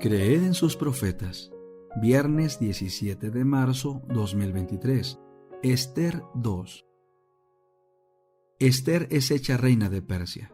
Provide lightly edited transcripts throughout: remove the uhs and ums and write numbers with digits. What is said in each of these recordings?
Creed en sus profetas. Viernes 17 de marzo 2023. Ester 2. Ester es hecha reina de Persia.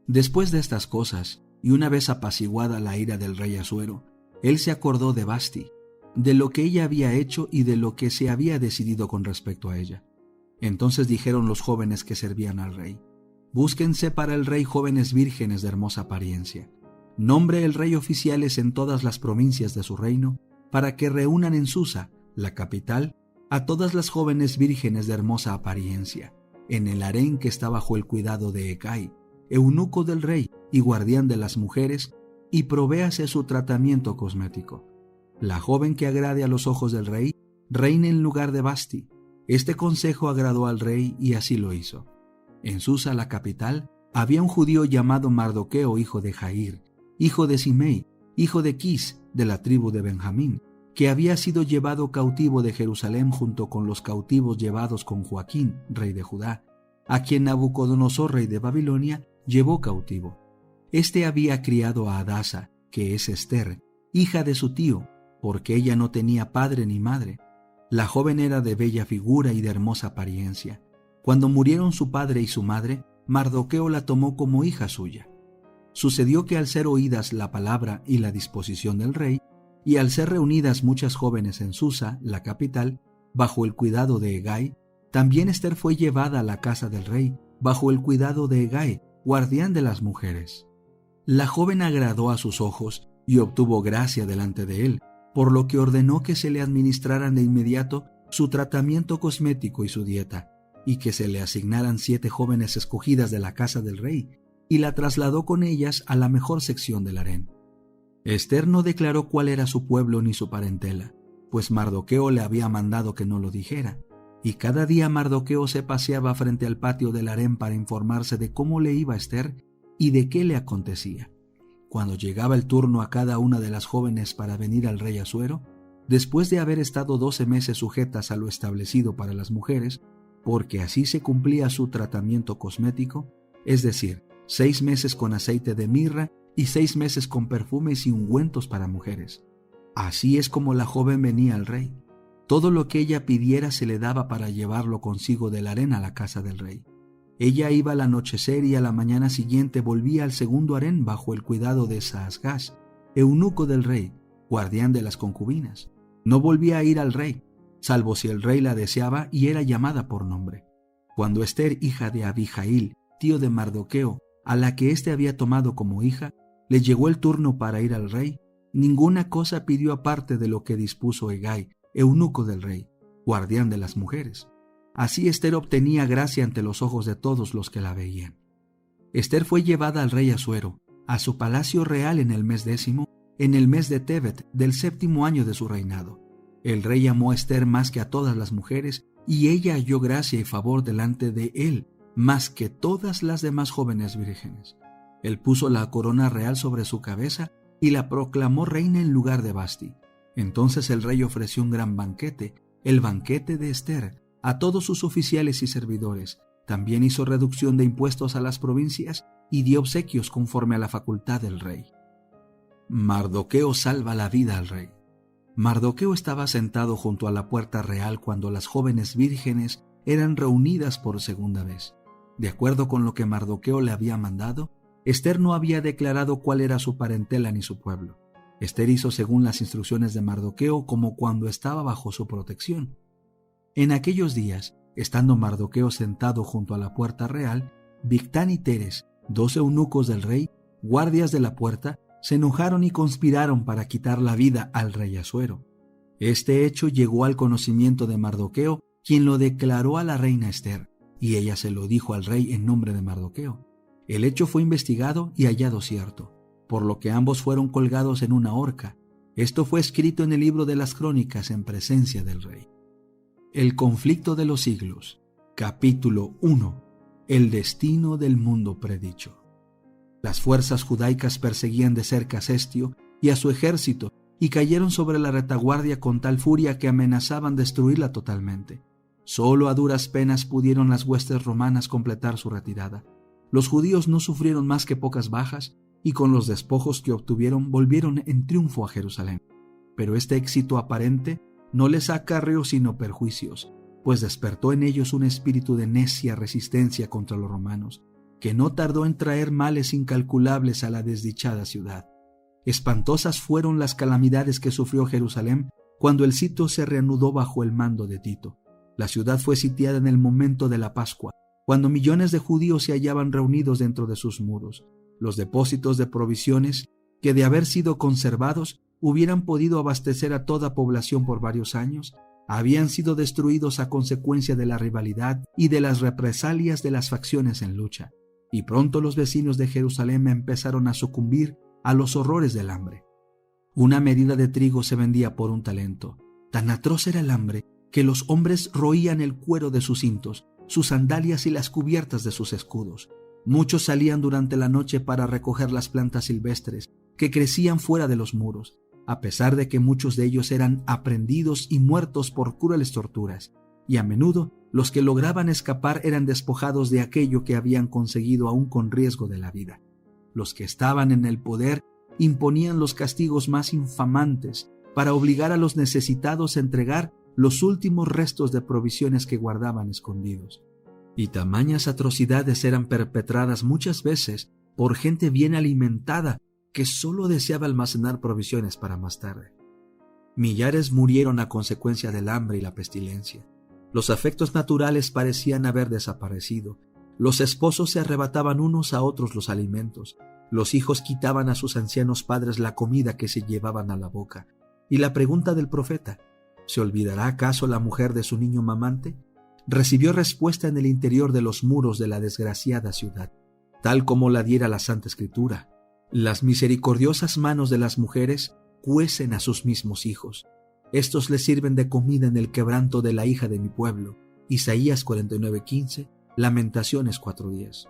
Después de estas cosas, y una vez apaciguada la ira del rey Asuero, él se acordó de Vasti, de lo que ella había hecho y de lo que se había decidido con respecto a ella. Entonces dijeron los jóvenes que servían al rey: búsquense para el rey jóvenes vírgenes de hermosa apariencia. Nombre el rey oficiales en todas las provincias de su reino, para que reúnan en Susa, la capital, a todas las jóvenes vírgenes de hermosa apariencia, en el harén que está bajo el cuidado de Hegai, eunuco del rey y guardián de las mujeres, y provéase su tratamiento cosmético. La joven que agrade a los ojos del rey, reine en lugar de Vasti. Este consejo agradó al rey y así lo hizo. En Susa, la capital, había un judío llamado Mardoqueo, hijo de Jair, hijo de Simei, hijo de Quis, de la tribu de Benjamín, que había sido llevado cautivo de Jerusalén junto con los cautivos llevados con Joaquín, rey de Judá, a quien Nabucodonosor, rey de Babilonia, llevó cautivo. Este había criado a Hadasa, que es Ester, hija de su tío, porque ella no tenía padre ni madre. La joven era de bella figura y de hermosa apariencia. Cuando murieron su padre y su madre, Mardoqueo la tomó como hija suya. Sucedió que al ser oídas la palabra y la disposición del rey, y al ser reunidas muchas jóvenes en Susa, la capital, bajo el cuidado de Hegai, también Ester fue llevada a la casa del rey, bajo el cuidado de Hegai, guardián de las mujeres. La joven agradó a sus ojos y obtuvo gracia delante de él, por lo que ordenó que se le administraran de inmediato su tratamiento cosmético y su dieta, y que se le asignaran 7 jóvenes escogidas de la casa del rey, y la trasladó con ellas a la mejor sección del harén. Ester no declaró cuál era su pueblo ni su parentela, pues Mardoqueo le había mandado que no lo dijera, y cada día Mardoqueo se paseaba frente al patio del harén para informarse de cómo le iba a Ester y de qué le acontecía. Cuando llegaba el turno a cada una de las jóvenes para venir al rey Asuero, después de haber estado 12 meses sujetas a lo establecido para las mujeres, porque así se cumplía su tratamiento cosmético, es decir, 6 meses con aceite de mirra y 6 meses con perfumes y ungüentos para mujeres. Así es como la joven venía al rey. Todo lo que ella pidiera se le daba para llevarlo consigo del harén a la casa del rey. Ella iba al anochecer y a la mañana siguiente volvía al segundo harén bajo el cuidado de Saasgaz, eunuco del rey, guardián de las concubinas. No volvía a ir al rey, salvo si el rey la deseaba y era llamada por nombre. Cuando Ester, hija de Abijail, tío de Mardoqueo, a la que éste había tomado como hija, le llegó el turno para ir al rey, ninguna cosa pidió aparte de lo que dispuso Hegai, eunuco del rey, guardián de las mujeres. Así Ester obtenía gracia ante los ojos de todos los que la veían. Ester fue llevada al rey Asuero, a su palacio real en el mes 10, en el mes de Tebet del 7º año de su reinado. El rey amó a Ester más que a todas las mujeres, y ella halló gracia y favor delante de él, más que todas las demás jóvenes vírgenes. Él puso la corona real sobre su cabeza y la proclamó reina en lugar de Vasti. Entonces el rey ofreció un gran banquete, el banquete de Ester, a todos sus oficiales y servidores. También hizo reducción de impuestos a las provincias y dio obsequios conforme a la facultad del rey. Mardoqueo salva la vida al rey. Mardoqueo estaba sentado junto a la puerta real cuando las jóvenes vírgenes eran reunidas por segunda vez. De acuerdo con lo que Mardoqueo le había mandado, Ester no había declarado cuál era su parentela ni su pueblo. Ester hizo según las instrucciones de Mardoqueo, como cuando estaba bajo su protección. En aquellos días, estando Mardoqueo sentado junto a la puerta real, Bigtán y Teres, 2 eunucos del rey, guardias de la puerta, se enojaron y conspiraron para quitar la vida al rey Asuero. Este hecho llegó al conocimiento de Mardoqueo, quien lo declaró a la reina Ester, y ella se lo dijo al rey en nombre de Mardoqueo. El hecho fue investigado y hallado cierto, por lo que ambos fueron colgados en una horca. Esto fue escrito en el libro de las crónicas en presencia del rey. El conflicto de los siglos. Capítulo 1. El destino del mundo predicho. Las fuerzas judaicas perseguían de cerca a Cestio y a su ejército y cayeron sobre la retaguardia con tal furia que amenazaban destruirla totalmente. Solo a duras penas pudieron las huestes romanas completar su retirada. Los judíos no sufrieron más que pocas bajas, y con los despojos que obtuvieron volvieron en triunfo a Jerusalén. Pero este éxito aparente no les acarreó sino perjuicios, pues despertó en ellos un espíritu de necia resistencia contra los romanos, que no tardó en traer males incalculables a la desdichada ciudad. Espantosas fueron las calamidades que sufrió Jerusalén cuando el sitio se reanudó bajo el mando de Tito. La ciudad fue sitiada en el momento de la Pascua, cuando millones de judíos se hallaban reunidos dentro de sus muros. Los depósitos de provisiones, que de haber sido conservados, hubieran podido abastecer a toda población por varios años, habían sido destruidos a consecuencia de la rivalidad y de las represalias de las facciones en lucha, y pronto los vecinos de Jerusalén empezaron a sucumbir a los horrores del hambre. Una medida de trigo se vendía por un talento. Tan atroz era el hambre que los hombres roían el cuero de sus cintos, sus sandalias y las cubiertas de sus escudos. Muchos salían durante la noche para recoger las plantas silvestres que crecían fuera de los muros, a pesar de que muchos de ellos eran aprehendidos y muertos por crueles torturas, y a menudo los que lograban escapar eran despojados de aquello que habían conseguido aún con riesgo de la vida. Los que estaban en el poder imponían los castigos más infamantes para obligar a los necesitados a entregar los últimos restos de provisiones que guardaban escondidos. Y tamañas atrocidades eran perpetradas muchas veces por gente bien alimentada que solo deseaba almacenar provisiones para más tarde. Millares murieron a consecuencia del hambre y la pestilencia. Los afectos naturales parecían haber desaparecido. Los esposos se arrebataban unos a otros los alimentos. Los hijos quitaban a sus ancianos padres la comida que se llevaban a la boca. Y la pregunta del profeta, ¿se olvidará acaso la mujer de su niño mamante?, recibió respuesta en el interior de los muros de la desgraciada ciudad, tal como la diera la Santa Escritura. Las misericordiosas manos de las mujeres cuecen a sus mismos hijos. Estos les sirven de comida en el quebranto de la hija de mi pueblo. Isaías 49:15, Lamentaciones 4:10.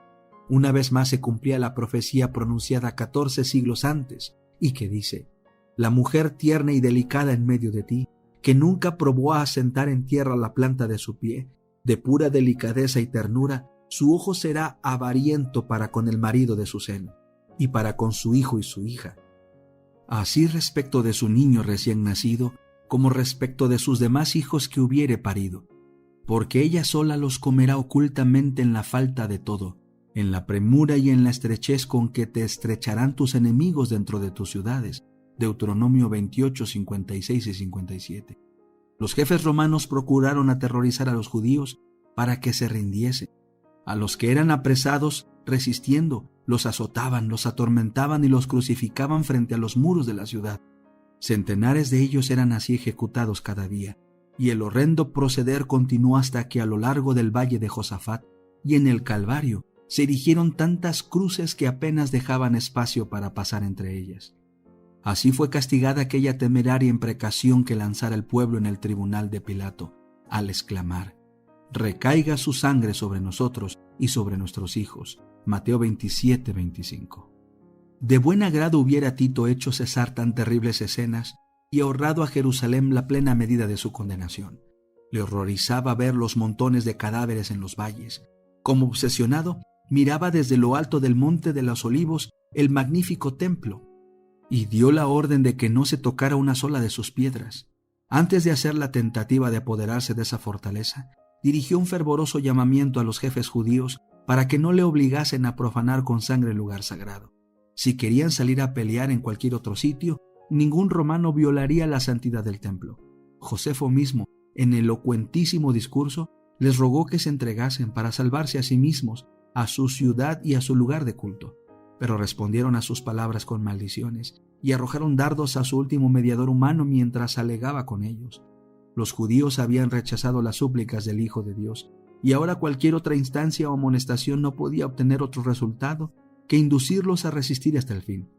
Una vez más se cumplía la profecía pronunciada 14 siglos antes, y que dice: la mujer tierna y delicada en medio de ti, que nunca probó a asentar en tierra la planta de su pie, de pura delicadeza y ternura, su ojo será avariento para con el marido de su seno, y para con su hijo y su hija. Así respecto de su niño recién nacido, como respecto de sus demás hijos que hubiere parido, porque ella sola los comerá ocultamente en la falta de todo, en la premura y en la estrechez con que te estrecharán tus enemigos dentro de tus ciudades. Deuteronomio 28, 56 y 57. Los jefes romanos procuraron aterrorizar a los judíos para que se rindiesen. A los que eran apresados, resistiendo, los azotaban, los atormentaban y los crucificaban frente a los muros de la ciudad. Centenares de ellos eran así ejecutados cada día, y el horrendo proceder continuó hasta que a lo largo del valle de Josafat y en el Calvario se erigieron tantas cruces que apenas dejaban espacio para pasar entre ellas. Así fue castigada aquella temeraria imprecación que lanzara el pueblo en el tribunal de Pilato, al exclamar: recaiga su sangre sobre nosotros y sobre nuestros hijos. Mateo 27:25. De buen agrado hubiera Tito hecho cesar tan terribles escenas y ahorrado a Jerusalén la plena medida de su condenación. Le horrorizaba ver los montones de cadáveres en los valles. Como obsesionado, miraba desde lo alto del monte de los Olivos el magnífico templo, y dio la orden de que no se tocara una sola de sus piedras. Antes de hacer la tentativa de apoderarse de esa fortaleza, dirigió un fervoroso llamamiento a los jefes judíos para que no le obligasen a profanar con sangre el lugar sagrado. Si querían salir a pelear en cualquier otro sitio, ningún romano violaría la santidad del templo. Josefo mismo, en elocuentísimo discurso, les rogó que se entregasen para salvarse a sí mismos, a su ciudad y a su lugar de culto. Pero respondieron a sus palabras con maldiciones y arrojaron dardos a su último mediador humano mientras alegaba con ellos. Los judíos habían rechazado las súplicas del Hijo de Dios, y ahora cualquier otra instancia o amonestación no podía obtener otro resultado que inducirlos a resistir hasta el fin.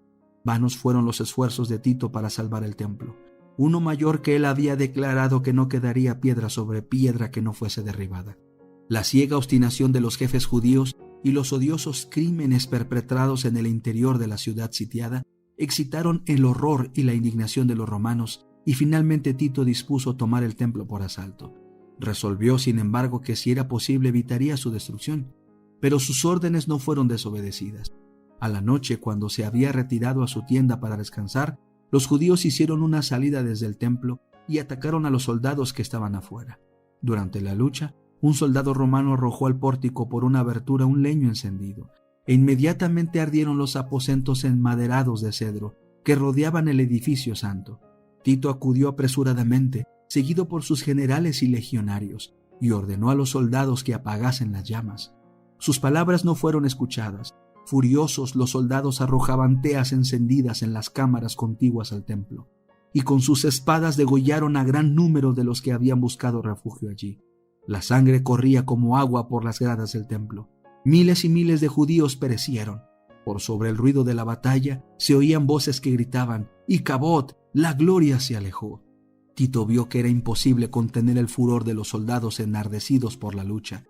Vanos fueron los esfuerzos de Tito para salvar el templo. Uno mayor que él había declarado que no quedaría piedra sobre piedra que no fuese derribada. La ciega obstinación de los jefes judíos y los odiosos crímenes perpetrados en el interior de la ciudad sitiada excitaron el horror y la indignación de los romanos, y finalmente Tito dispuso tomar el templo por asalto. Resolvió, sin embargo, que si era posible evitaría su destrucción, pero sus órdenes no fueron desobedecidas. A la noche, cuando se había retirado a su tienda para descansar, los judíos hicieron una salida desde el templo y atacaron a los soldados que estaban afuera. Durante la lucha, un soldado romano arrojó al pórtico por una abertura un leño encendido, e inmediatamente ardieron los aposentos enmaderados de cedro que rodeaban el edificio santo. Tito acudió apresuradamente, seguido por sus generales y legionarios, y ordenó a los soldados que apagasen las llamas. Sus palabras no fueron escuchadas. Furiosos, los soldados arrojaban teas encendidas en las cámaras contiguas al templo, y con sus espadas degollaron a gran número de los que habían buscado refugio allí. La sangre corría como agua por las gradas del templo. Miles y miles de judíos perecieron. Por sobre el ruido de la batalla se oían voces que gritaban: «Icabod, la gloria se alejó». Tito vio que era imposible contener el furor de los soldados enardecidos por la lucha,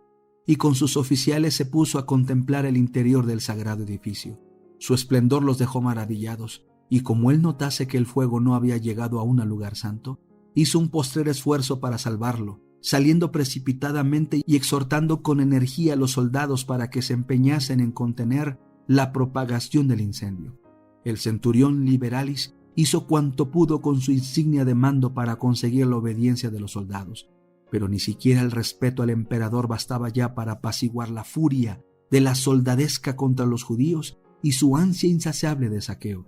y con sus oficiales se puso a contemplar el interior del sagrado edificio. Su esplendor los dejó maravillados, y como él notase que el fuego no había llegado aún al lugar santo, hizo un postrer esfuerzo para salvarlo, saliendo precipitadamente y exhortando con energía a los soldados para que se empeñasen en contener la propagación del incendio. El centurión Liberalis hizo cuanto pudo con su insignia de mando para conseguir la obediencia de los soldados, pero ni siquiera el respeto al emperador bastaba ya para apaciguar la furia de la soldadesca contra los judíos y su ansia insaciable de saqueo.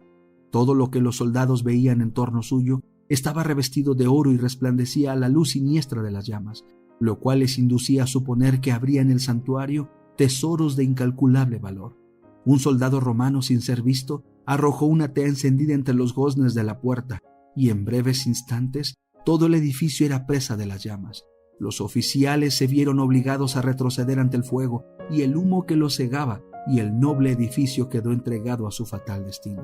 Todo lo que los soldados veían en torno suyo estaba revestido de oro y resplandecía a la luz siniestra de las llamas, lo cual les inducía a suponer que habría en el santuario tesoros de incalculable valor. Un soldado romano, sin ser visto, arrojó una tea encendida entre los goznes de la puerta, y en breves instantes todo el edificio era presa de las llamas. Los oficiales se vieron obligados a retroceder ante el fuego y el humo que los cegaba, y el noble edificio quedó entregado a su fatal destino.